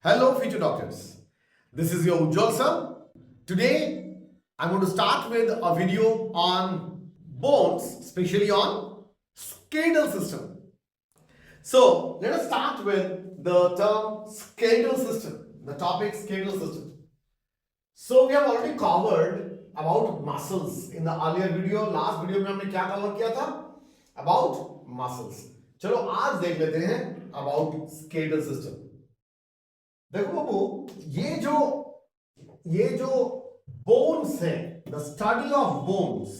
Hello, future doctors. This is your Ujjwal sir. Today, I'm going to start with a video on bones, especially on skeletal system. So, let us start with the term skeletal system, the topic skeletal system. So, we have already covered about muscles in the earlier video. Last video में हमने क्या cover किया था? About muscles. चलो आज देख लेते हैं about skeletal system. देखो बाबू ये जो बोन्स है, the study of bones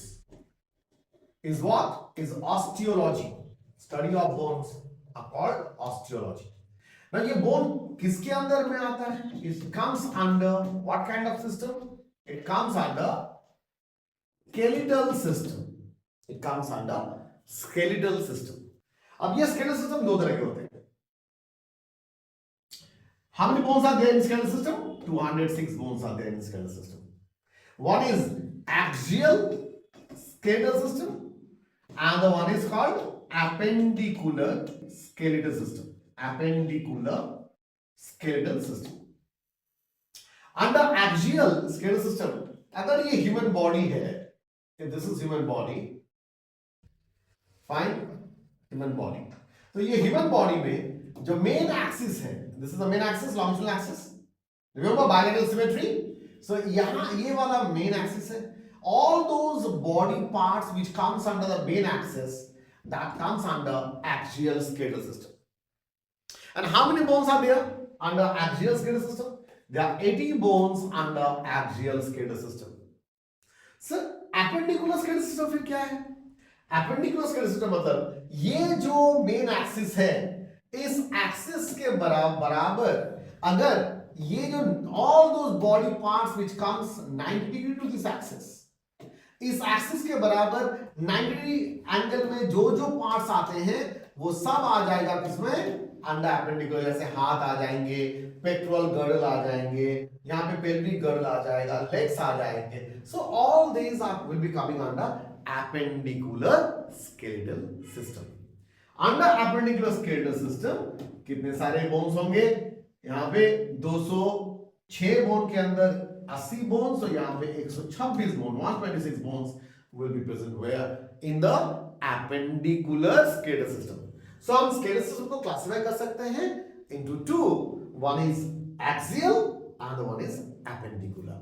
is what is osteology. Study of bones are called osteology. ना ये बोन किसके अंदर में आता है? It comes under what kind of system? It comes under skeletal system. It comes under skeletal system. अब ये skeletal system दो तरह के होते हैं. How many bones are there in skeletal system? 206 bones are there in skeletal system. One is axial skeletal system and the one is called appendicular skeletal system. Appendicular skeletal system. Under axial skeletal system, अगर ये human body है, if this is human body, fine, human body. तो ये human body में जो main axis है, this is the main axis, longitudinal axis. Remember bilateral symmetry. So यहां ये वाला मेन एक्सिस है. All those body parts which comes under the main axis, that comes under axial skeletal system. And how many bones are there under axial skeletal system? There are 80 bones under axial skeletal system. Sir appendicular skeletal system फिर क्या है? Appendicular skeletal system मतलब ये जो main axis है, इस axis के बराबर अगर ये जो all those body parts which comes 90 degree to this axis, इस एक्सिस के बराबर 90 एंगल में जो जो पार्ट्स आते हैं वो सब आ जाएगा किसमें? Under appendicular. जैसे हाथ आ जाएंगे, पेक्टोरल गर्डल आ जाएंगे, यहाँ पे पेल्विक गर्डल आ जाएगा, लेग्स आ जाएंगे. So all these are will be coming under appendicular skeletal system. Under appendicular skeletal system कितने सारे बोन्स होंगे? यहां पे 206 बोन के अंदर 80 बोन्स, तो यहां पे 126 bone, 126 bones will be present where in the appendicular skeletal system. So हम skeletal system को क्लासिफाई कर सकते हैं into two. One is axial and one is appendicular.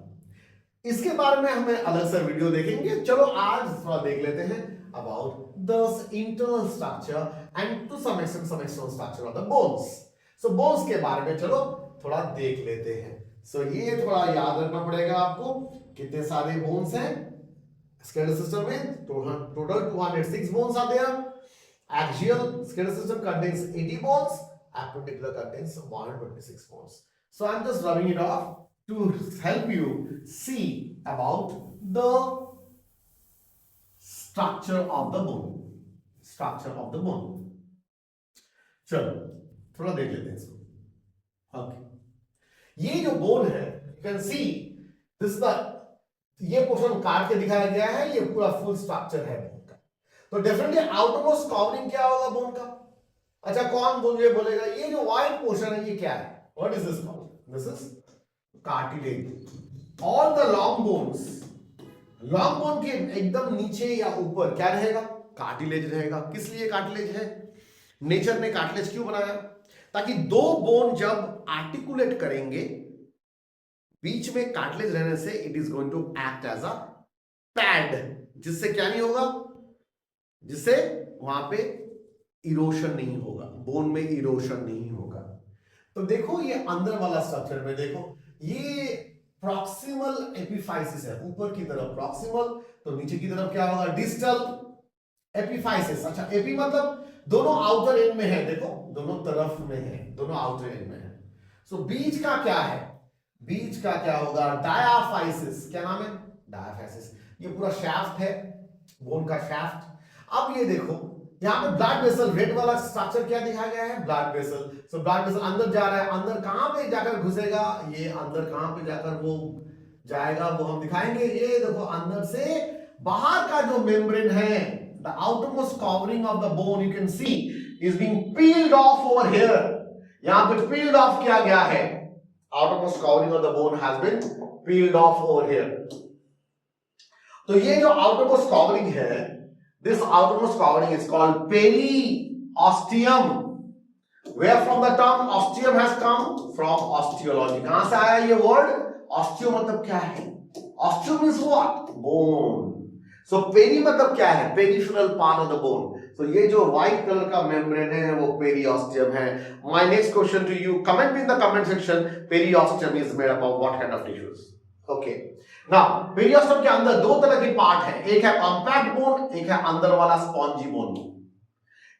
इसके बारे में हमें अलग से वीडियो देखेंगे. चलो आज थोड़ा देख लेते हैं about the internal structure and to some external structure of the bones. So bones के बारे में चलो थोड़ा देख लेते हैं. So ये थोड़ा याद रखना पड़ेगा आपको कितने सारे bones हैं skeletal system में. Total 206 bones are there. Axial skeletal system contains 80 bones. Appendicular contains 126 bones. So I'm just rubbing it off to help you see about the structure of the bone. Structure of the bone. चलो थोड़ा देख लेते हैं इसको. Okay, ये जो bone है, you can see this the, ये पोर्शन काट के दिखाया गया है. ये पूरा फुल स्ट्रक्चर है बोन का. तो डेफिनेटली आउटरमोस्ट कवरिंग क्या होगा बोन का? अच्छा, कौन मुझे बोलेगा ये जो व्हाइट पोर्शन है ये क्या है? What is this called? This is cartilage. All the long bones, long bone के एकदम नीचे या ऊपर क्या रहेगा? कार्टिलेज रहेगा. किस लिए कार्टिलेज है? नेचर ने कार्टिलेज क्यों बनाया? ताकि दो बोन जब आर्टिकुलेट करेंगे, बीच में कार्टिलेज रहने से it is going to act as a pad, जिससे क्या नहीं होगा? जिससे वहां पे इरोशन नहीं होगा, बोन में इरोशन नहीं होगा. तो देखो ये अंदर वाला स्ट्रक्चर में देखो, ये प्रॉक्सिमल एपिफाइसिस है. ऊपर की तरफ प्रॉक्सिमल, तो नीचे की तरफ क्या होगा? Distal epiphysis. अच्छा, एपी मतलब दोनों आउटर एंड में है. देखो दोनों तरफ में है, दोनों आउटर एंड में है. सो बीच का क्या है? बीच का क्या होगा? डायाफाइसिस. क्या नाम है? डायाफाइसिस. ये पूरा शाफ्ट है, बोन का शाफ्ट. अब ये देखो यहां पे ब्लड वेसल, रेड वाला स्ट्रक्चर क्या दिखाया गया है? Blood vessel. So blood vessel अंदर जा रहा है. अंदर कहां पे जाकर घुसेगा? ये अंदर कहां पे जाकर वो जाएगा वो हम दिखाएंगे. ये देखो अंदर से बाहर का जो मेम्ब्रेन है, the outermost covering of the bone you can see is being peeled off over here. यहां पे peeled off किया गया है. outermost covering of the bone has been peeled off over here. तो ये जो outermost covering है, this outermost covering is called periosteum. Where from the term osteum has come? From osteology. कहां से आया ये word? Osteo मतलब क्या है? Osteo means what? Bone. So peri मतलब क्या है? Peripheral part of the bone. So ये जो white color का membrane है वो periosteum है. My next question to you, comment in the comment section, periosteum is made up of what kind of tissues? Okay. Now periosteum के अंदर दो तरह की पार्ट है, एक है compact bone, एक है अंदर वाला spongy bone.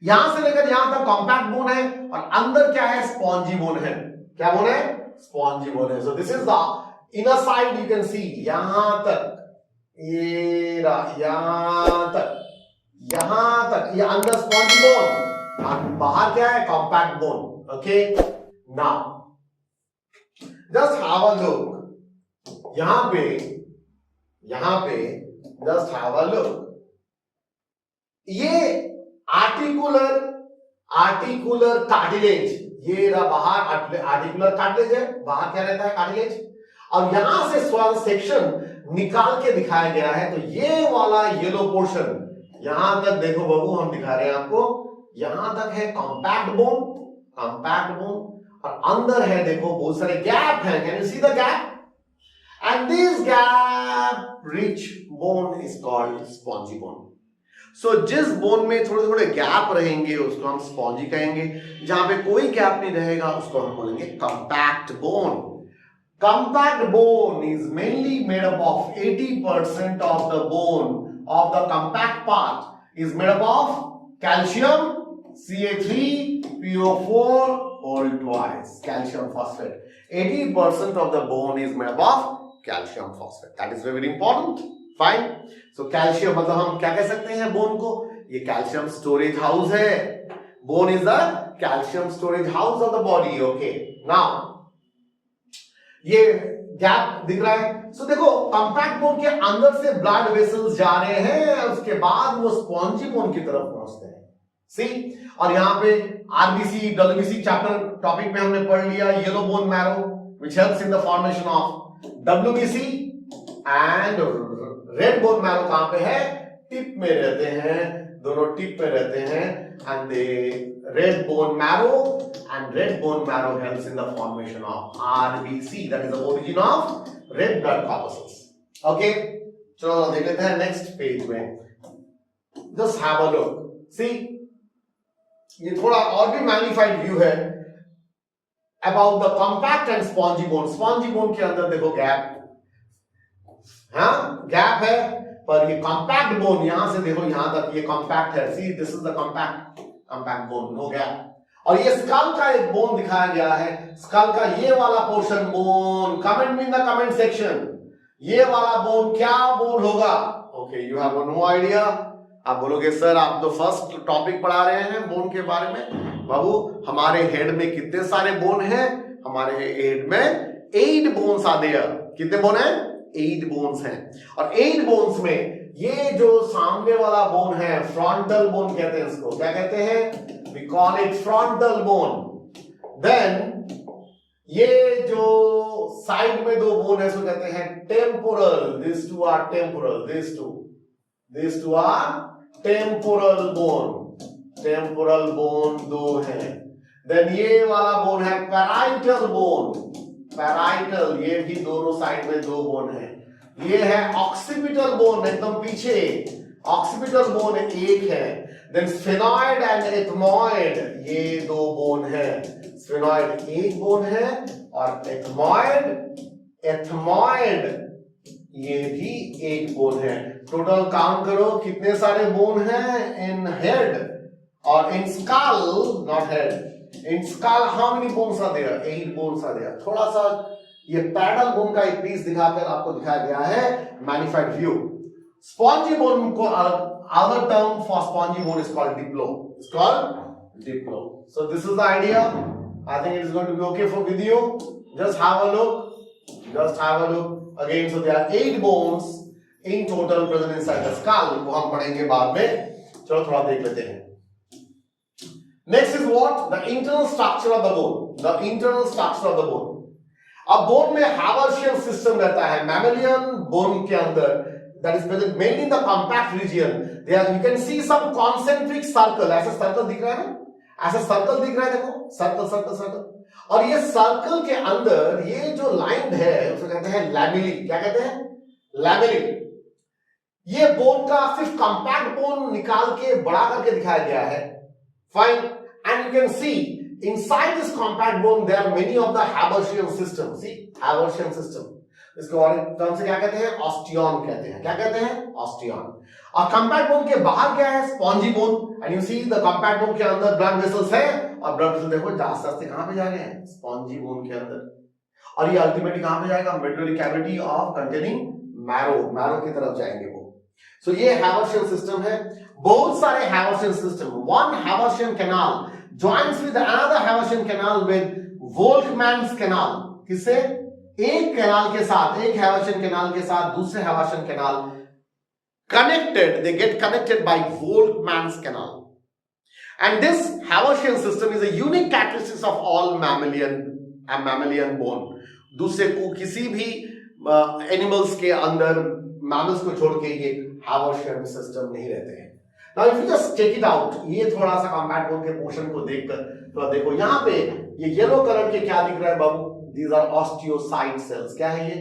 यहां से लेकर यहां तक कॉम्पैक्ट बोन है और अंदर क्या है? स्पॉन्जी बोन है. क्या बोन है? स्पॉन्जी बोन है. सो this is the inner side. You can सी यहां तक, ये यहां तक ये अंदर स्पॉन्जी बोन और बाहर क्या है? Compact bone. Okay. Now just have a look. यहां पे जस्ट हैव अ लुक. ये आर्टिकुलर कार्टिलेज, ये रहा बाहर आर्टिकुलर कार्टिलेज है. बाहर क्या रहता है? कार्टिलेज. और यहां से स्मॉल सेक्शन निकाल के दिखाया गया है. तो ये वाला येलो पोर्शन यहां तक देखो बाबू, हम दिखा रहे हैं आपको. यहां तक है कॉम्पैक्ट बोन और अंदर है देखो बहुत सारे गैप हैं. Can you see the gap? And this gap rich bone is called spongy bone. So जिस बोन में थोड़े थोड़े गैप रहेंगे उसको हम स्पॉन्जी कहेंगे. जहां पे कोई गैप नहीं रहेगा उसको हम बोलेंगे compact bone. Compact bone is mainly made up of 80% of the bone of the compact part is made up of calcium Ca3PO4 whole twice, calcium phosphate. 80% of the bone is made up of calcium phosphate. That is very important. Fine. So calcium मतलब हम क्या कह सकते हैं bone को? ये calcium storage house है. Bone is the calcium storage house of the body. Okay. Now ये गैप दिख रहा है. सो देखो कॉम्पैक्ट बोन के अंदर से ब्लड वेसल्स जा रहे हैं, उसके बाद वो स्पॉन्जी बोन की तरफ पहुंचते हैं. सी. और यहां पे आरबीसी डब्ल्यूबीसी चैप्टर टॉपिक में हमने पढ़ लिया yellow bone marrow which helps in the formation of WBC. And red bone marrow कहां पे है? टिप में रहते हैं, दोनों टिप में रहते हैं. And they red bone marrow helps in the formation of RBC, that is the origin of red blood corpuscles. Okay, चलो देख लेते हैं नेक्स्ट पेज में. Just have a look. See, ये थोड़ा और भी मैग्निफाइड व्यू है about the compact and spongy bone. Spongy bone के अंदर देखो गैप, हाँ गैप है, पर ये कॉम्पैक्ट बोन यहां से देखो यहां तक ये कॉम्पैक्ट है. See this is the compact bone, no gap. और ये स्कल का एक बोन दिखाया गया है. स्कल का ये वाला पोर्शन बोन, कमेंट में इन द कमेंट सेक्शन, ये वाला बोन क्या बोन होगा? Okay, you have no idea. आप बोलोगे सर आप तो फर्स्ट टॉपिक पढ़ा रहे हैं बोन के बारे में. बाबू हमारे हेड में कितने सारे बोन हैं? हमारे हेड में 8 बोन्स आर देयर. कितने बोन हैं? 8 बोन्स हैं. और 8 बोन्स में ये जो सामने वाला बोन है फ्रंटल बोन कहते हैं इसको. क्या कहते हैं? We call it frontal bone. Then ये जो साइड में 2 बोन है इसको कहते हैं temporal. This two are temporal. This two are temporal bone. Temporal bone 2 है. देन ये वाला बोन है पैराइटल बोन. पैराइटल, ये भी दोनों साइड में 2 बोन है. ये है ऑक्सीपिटल बोन एकदम पीछे. ऑक्सीपिटल बोन 1 है. देन स्फेनॉइड एंड एथमॉइड, ये 2 बोन है. स्फेनॉइड 1 बोन है और एथमॉइड ये भी 1 बोन है. टोटल काउंट करो कितने सारे बोन हैं इन हेड और in skull, not head. In skull how many bones are there? 8 bones are there. थोड़ा सा ये पैडल बोन का एक पीस दिखाकर आपको दिखाया गया है मैग्निफाइड व्यू. स्पॉन्जी बोन को other term for spongy bone is called diplo. It's called diplo. So this is the idea. I think it is going to be okay with you. Just have a look. Again, so there are 8 bones in total present inside the skull. वो हम पढ़ेंगे बाद में. चलो थोड़ा देख लेते हैं. Next is what? The internal structure of the bone. अब बोन में हैवर्शियन सिस्टम रहता है मैमेलियन बोन के अंदर, that is present mainly in the compact region. There you can see some concentric circle, ऐसा सर्कल दिख रहा है ना, ऐसा सर्कल दिख रहा है, देखो सर्कल सर्कल सर्कल। और ये सर्कल के अंदर ये जो लाइन है उसे कहते हैं लैमेली। क्या कहते हैं? लैमेली। ये बोन का सिर्फ कॉम्पैक्ट बोन निकाल के बड़ा करके दिखाया गया है, fine. And you can C inside this compact bone there are many of the Haversian system. See, Haversian system. इसको और टर्म से क्या कहते हैं? ऑस्टियन कहते हैं। क्या कहते हैं? ऑस्टियन। और कॉम्पैक्ट बोन के बाहर क्या है? Spongy bone. And you see the compact bone के अंदर ब्लड वेसल्स है, और ब्लड वेसल देखो आस्ते आस्ते कहां पे जा रहे हैं? स्पॉन्जी बोन के अंदर। और ये अल्टीमेटली कहां पे जाएगा? Medullary cavity of containing marrow, marrow की तरफ जाएंगे वो। सो ये हैवर्शियन सिस्टम है। बहुत सारे Haversian system. One Haversian canal joins with another Haversian canal with Volkmann's canal। किससे? एक कैनाल के साथ, एक हैवर्शियन कैनाल के साथ दूसरे Haversian canal connected, they get connected by Volkmann's canal। And this Haversian system is a unique characteristic of all mammalian bone। दूसरे को किसी भी एनिमल्स के अंदर, मैमल्स को छोड़ के ये Haversian system नहीं रहते हैं। Now if you just check it out, ये थोड़ा सा कॉम्पैक्ट बोन के पोर्शन को देखकर तो देखो यहाँ पे ये येलो कलर के क्या दिख रहा है बाबू? These are osteocyte cells। क्या है ये?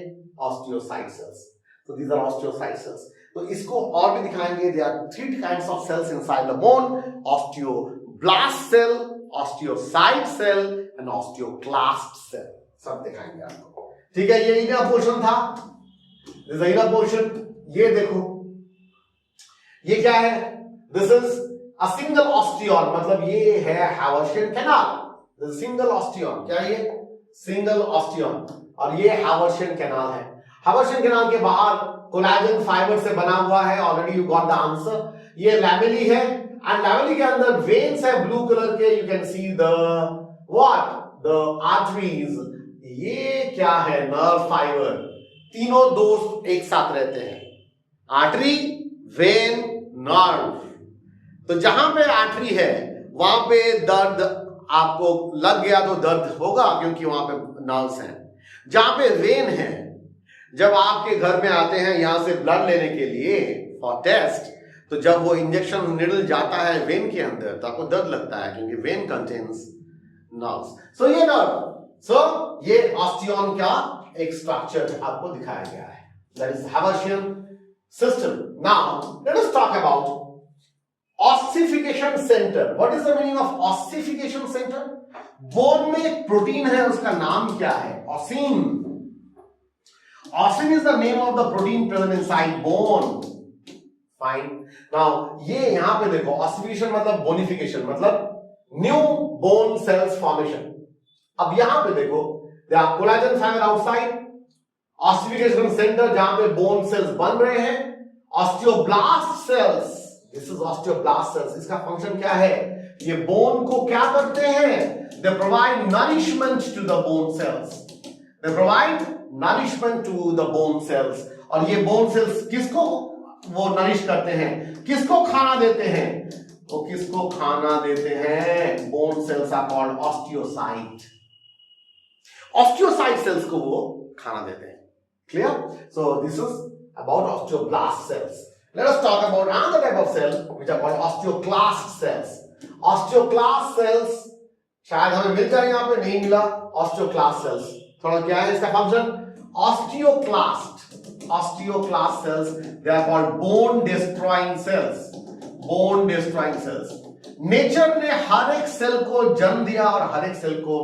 Osteocyte cells। So these are osteocyte cells। तो इसको और भी दिखाएंगे। There are three kinds of cells inside the bone: osteoblast cell, osteocyte cell and osteoclast cell। सब दिखाएंगे आपको, ठीक है। ये इनर पोर्शन था, this is inner portion। ये देखो ये क्या है? This is a single osteon, मतलब ये है Haversian canal। This is single osteon। क्या ये? Single osteon। और ये Haversian canal है। Haversian canal के बाहर कोलेजन फाइबर से बना हुआ है। Already you got the answer. ये लैमेली है, एंड लैमेली के अंदर वेन्स है ब्लू कलर के। You can see the what? The arteries. ये क्या है? Nerve fibre. तीनों दोस्त एक साथ रहते हैं, आर्टरी, वेन, नर्व। तो जहां पे आर्टरी है वहां पे दर्द आपको लग गया तो दर्द होगा, क्योंकि वहां पे नर्व्स हैं। जहां पे वेन है, जब आपके घर में आते हैं यहां से ब्लड लेने के लिए फॉर टेस्ट, तो जब वो इंजेक्शन निडल जाता है वेन के अंदर तो आपको दर्द लगता है, क्योंकि वेन कंटेन्स नर्व्स। सो ये नर्व, ये ऑस्टियन का एक स्ट्रक्चर आपको दिखाया गया है, that is Haversian system. Now let us talk about ossification centre. What is the meaning of ossification centre? Bone में एक प्रोटीन है, उसका नाम क्या है? ऑसिन। ऑसिन is the name of the protein present inside bone. Fine. Now ये यहां पे देखो, ऑसिफिकेशन मतलब बोनिफिकेशन, मतलब न्यू बोन सेल्स फॉर्मेशन। अब यहां पे देखो, there are collagen fibre outside, ossification centre जहां पे बोन सेल्स बन रहे हैं, osteoblast cells. This is osteoblast cells. इसका फंक्शन क्या है? ये बोन को क्या करते हैं? They provide nourishment to the bone cells. They provide nourishment to the bone cells. और ये बोन सेल्स किसको वो नरिश करते हैं? किसको खाना देते हैं? वो किसको खाना देते हैं? Bone cells are called osteocyte. Osteocyte cells को वो खाना देते हैं। Clear? So this is about osteoblast cells. Let us talk about another type of cell which are called osteoclast cells. Osteoclast cells शायद हमें मिल जाए, यहां पे नहीं मिला। osteoclast cells थोड़ा क्या है इसका function? osteoclast cells, they are called bone destroying cells। bone destroying cells। Nature ने हर एक सेल को जन्म दिया, और हर एक सेल को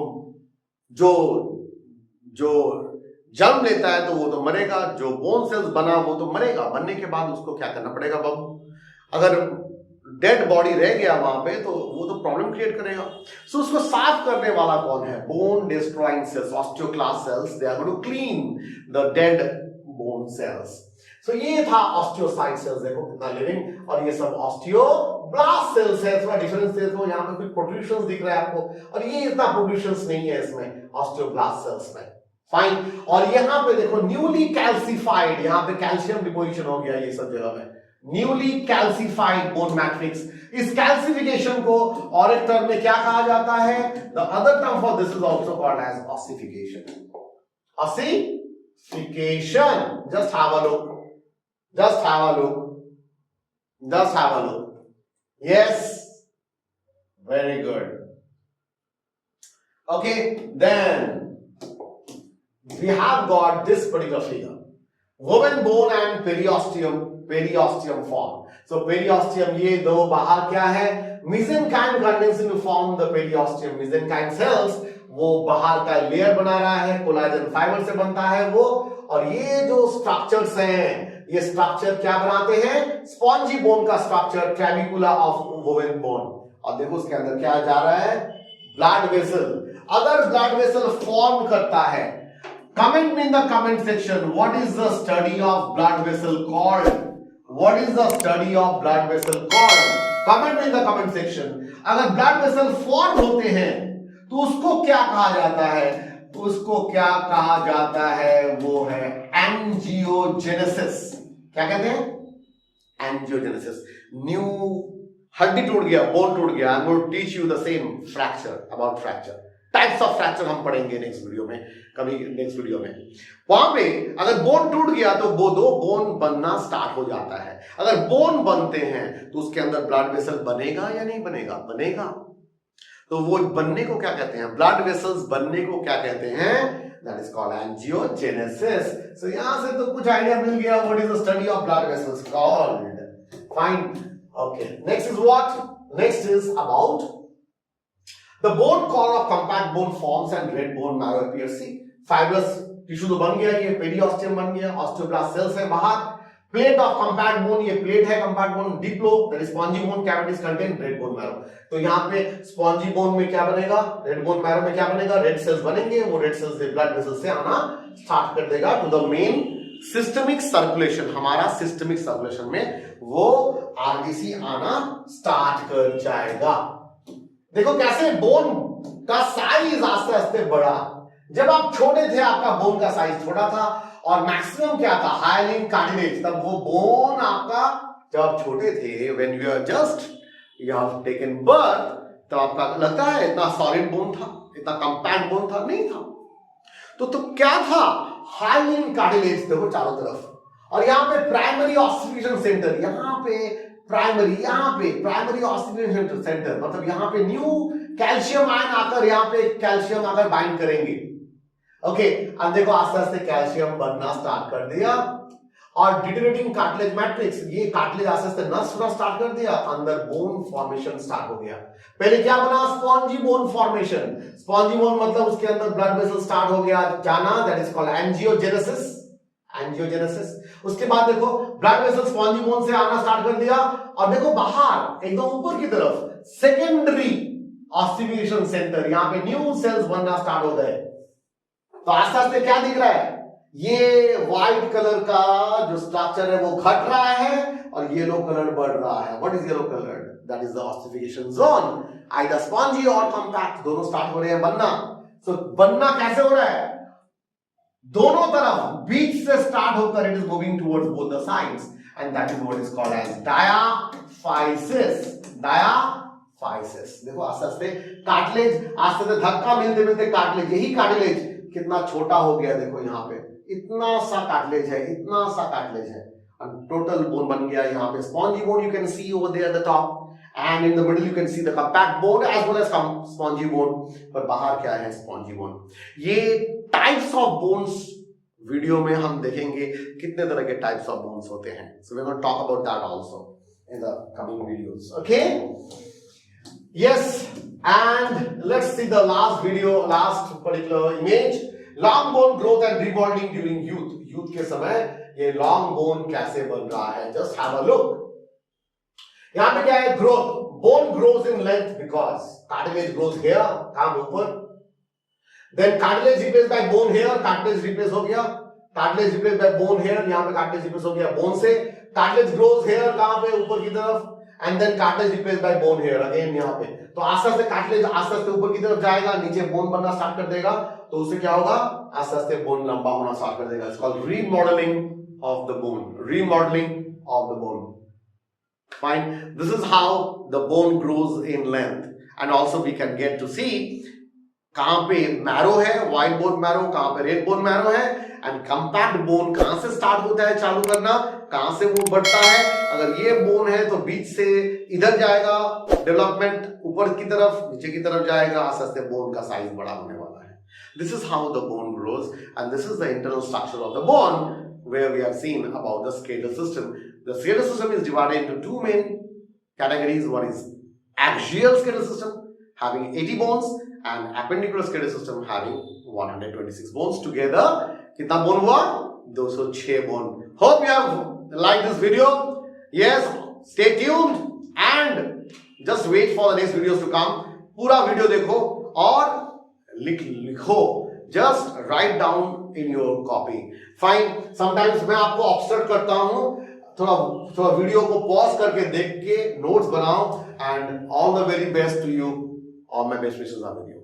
जो जन्म लेता है तो वो तो मरेगा। जो बोन सेल्स बना वो तो मरेगा। मरने के बाद उसको क्या करना पड़ेगा बाबू? अगर डेड बॉडी रह गया वहां पे तो वो तो प्रॉब्लम क्रिएट करेगा। सो उसको साफ करने वाला कौन है? Bone destroying cells, osteoclast cells. They are going to clean the dead bone cells. So ये था ऑस्टियोसाइट सेल्स। देखो कितना लिविंग। और ये सब ऑस्टियोब्लास्ट सेल्स है। थोड़ा डिफरेंस देखो, यहां पे कुछ प्रोट्रूशंस दिख रहा है आपको, और ये इतना प्रोट्रूशंस नहीं है इसमें ऑस्टियोब्लास्ट सेल्स में। फाइन। और यहां पे देखो न्यूली कैल्सिफाइड, यहां पे कैल्शियम डिपोजिशन हो गया ये सब जगह में। Newly calcified bone matrix. इस कैल्सिफिकेशन को और एक टर्म में क्या कहा जाता है? The other term for this is also called as ossification. Ossification. Just have a look. Just have a look. Just have a look. Yes. Very good. Okay, then we have got this particular figure. Woven bone and periosteum form. So periosteum ये दो बाहर क्या है? Mesenchyme condenses to form the periosteum. Mesenchyme cells वो बाहर का layer बना रहा है, कोलाजन फाइबर से बनता है वो, और ये जो स्ट्रक्चर्स हैं, ये स्ट्रक्चर क्या बनाते हैं? स्पॉन्जी बोन का स्ट्रक्चर, ट्रेबिकुला ऑफ वोवन बोन। और देखो उसके अंदर क्या जा रहा है? Blood vessel. अगर ब्लड वेसल फॉर्म करता है, comment me in the comment section, what is the study of blood vessel called? What is the study of blood vessel called? Comment me in the comment section. अगर blood vessel form होते हैं तो उसको क्या कहा जाता है? उसको क्या कहा जाता है? वो है angiogenesis. क्या कहते हैं? Angiogenesis. न्यू हड्डी टूट गया, बोन टूट गया। I'm going to teach you the same about fracture. Types of fracture हम पढ़ेंगे नेक्स्ट वीडियो में, कभी नेक्स्ट वीडियो में। वहां पे अगर बोन टूट गया तो वो दो बोन बनना स्टार्ट हो जाता है। अगर बोन बनते हैं तो उसके अंदर ब्लड वेसल बनेगा या नहीं बनेगा? बनेगा। तो वो बनने को क्या कहते हैं? ब्लड वेसल्स बनने को क्या कहते हैं? That is called angiogenesis. So यहां से तो कुछ आइडिया मिल गया what is the study of blood vessels called. Fine, okay. Next is what? Next is about the bone core of compact bone forms and red bone marrow appears. See, fibrous tissue तो बन गया, ये periosteum बन गया, osteoblast cells है बाहर, plate of compact bone, ये plate है compact bone, Diplo that is spongy bone, cavities contain red bone marrow. तो यहाँ पे स्पॉन्जी बोन में क्या बनेगा? रेड बोन मैरो में क्या बनेगा? रेड सेल्स बनेंगे, वो रेड सेल्स से ब्लड वेसल्स से आना स्टार्ट कर देगा to the main systemic circulation. हमारा सिस्टमिक सर्कुलेशन में वो आरबीसी आना स्टार्ट कर जाएगा। देखो कैसे बोन का साइज आस्ते आस्ते बढ़ा। जब आप छोटे थे आपका बोन का साइज छोटा था, और मैक्सिमम क्या था? Hyaline cartilage. तब वो बोन आपका, जब आप छोटे थे, when you are just you have taken birth, तब आपका लगता है इतना सॉलिड बोन था, इतना कंपैक्ट बोन था? नहीं था। तो क्या था? हाइलिन कार्टिलेज देखो चारों तरफ, और यहां पे प्राइमरी ऑसिफिकेशन सेंटर, यहां पे प्राइमरी ऑसिफिकेशन सेंटर, मतलब यहां पे न्यू कैल्शियम आयन आकर यहां पे कैल्शियम आकर बाइंड करेंगे। ओके, अब देखो आस्ते आस्ते कैल्शियम बनना स्टार्ट कर दिया, और डिटरेटिंग कार्टिलेज मैट्रिक्स, ये कार्टिलेज आस्ते आस्ते नष्ट होना स्टार्ट कर दिया, अंदर बोन फॉर्मेशन स्टार्ट हो गया। पहले क्या बना? Spongy bone formation. Spongy bone मतलब उसके अंदर ब्लड वेसल स्टार्ट हो गया जाना, दैट इज कॉल्ड एंजियोजेनेसिस। उसके बाद देखो ब्लड वेसल स्पॉन्जी बोन से आना स्टार्ट कर दिया, और देखो बाहर एकदम ऊपर की तरफ सेकेंडरी ऑसिफिकेशन सेंटर, यहां पे न्यू सेल्स बनना स्टार्ट हो गए। तो आस्ते आस्ते क्या दिख रहा है? ये व्हाइट कलर का जो स्ट्रक्चर है वो घट रहा है, और येलो कलर बढ़ रहा है। What is yellow colour? That is the ossification zone. Either spongy और कॉम्पैक्ट दोनों स्टार्ट हो रहे हैं बनना। सो बनना कैसे हो रहा है? दोनों तरफ बीच से स्टार्ट होकर it is moving towards both the sides, and that is what is called as diaphysis. Diaphysis. देखो आस्ते आस्ते कार्टिलेज, आस्ते आस्ते धक्का मिलते मिलते कार्टिलेज, यही कार्टिलेज कितना छोटा हो गया। देखो यहाँ पे इतना सा कार्टिलेज है, इतना सा कार्टिलेज है, टोटल बोन बन गया। यहाँ पे spongy bone you can see over there at the top, and in the middle you can see the compact bone as well as spongy bone। पर बाहर क्या है? Spongy bone. ये टाइप्स ऑफ बोन्स वीडियो में हम देखेंगे कितने तरह के टाइप्स ऑफ बोन्स होते हैं। So we are going to talk about that also in the coming videos. Okay, yes, and let's see the last video, last particular image. Long bone growth and remodelling during youth के समय ये long bone कैसे बन रहा है? Just have a look. यहां पे क्या है? Growth. Bone grows in length because cartilage grows here, काम ऊपर, then cartilage replace by bone here, cartilage replace हो गया, cartilage replace by bone here, यहां पे कार्टिलेज रिप्लेस हो गया बोन से, कार्टिलेज ग्रोज हियर, कहां पे? ऊपर की तरफ, and then cartilage replace by bone here again यहां पे। तो आस्ते आस्ते कार्टिलेज आस्ते आस्ते ऊपर की तरफ जाएगा, नीचे बोन बनना स्टार्ट कर देगा, तो उससे क्या होगा? आस्ते आस्ते बोन लंबा होना स्टार्ट कर देगा। It's called remodelling of the bone. Remodelling of the bone. Fine. This is how the bone grows in length, and also we can get to see कहां पे मैरो है, वाइट बोन मैरो, कहां पे red bone marrow है, and compact bone कहां से start होता है चालू करना, कहां से वो बढ़ता है। अगर ये बोन है तो बीच से इधर जाएगा डेवलपमेंट, ऊपर की तरफ, नीचे की तरफ जाएगा, आस्ते बोन का साइज बड़ा होने वाला है। This is how the bone grows and this is the internal structure of the bone where we have seen about the skeletal system. The skeletal system is divided into two main categories. One is axial skeletal system having 80 bones and appendicular skeletal system having 126 bones. Together kitna bone hua? 206 bone. Hope you have liked this video. Yes, stay tuned and just wait for the next videos to come. पूरा video देखो और लिखो, just write down in your copy. Fine. Sometimes मैं आपको observe करता हूं, थोड़ा video को पॉज करके देख के नोट्स बनाओ, and all the very best to you, all my best wishes are with you.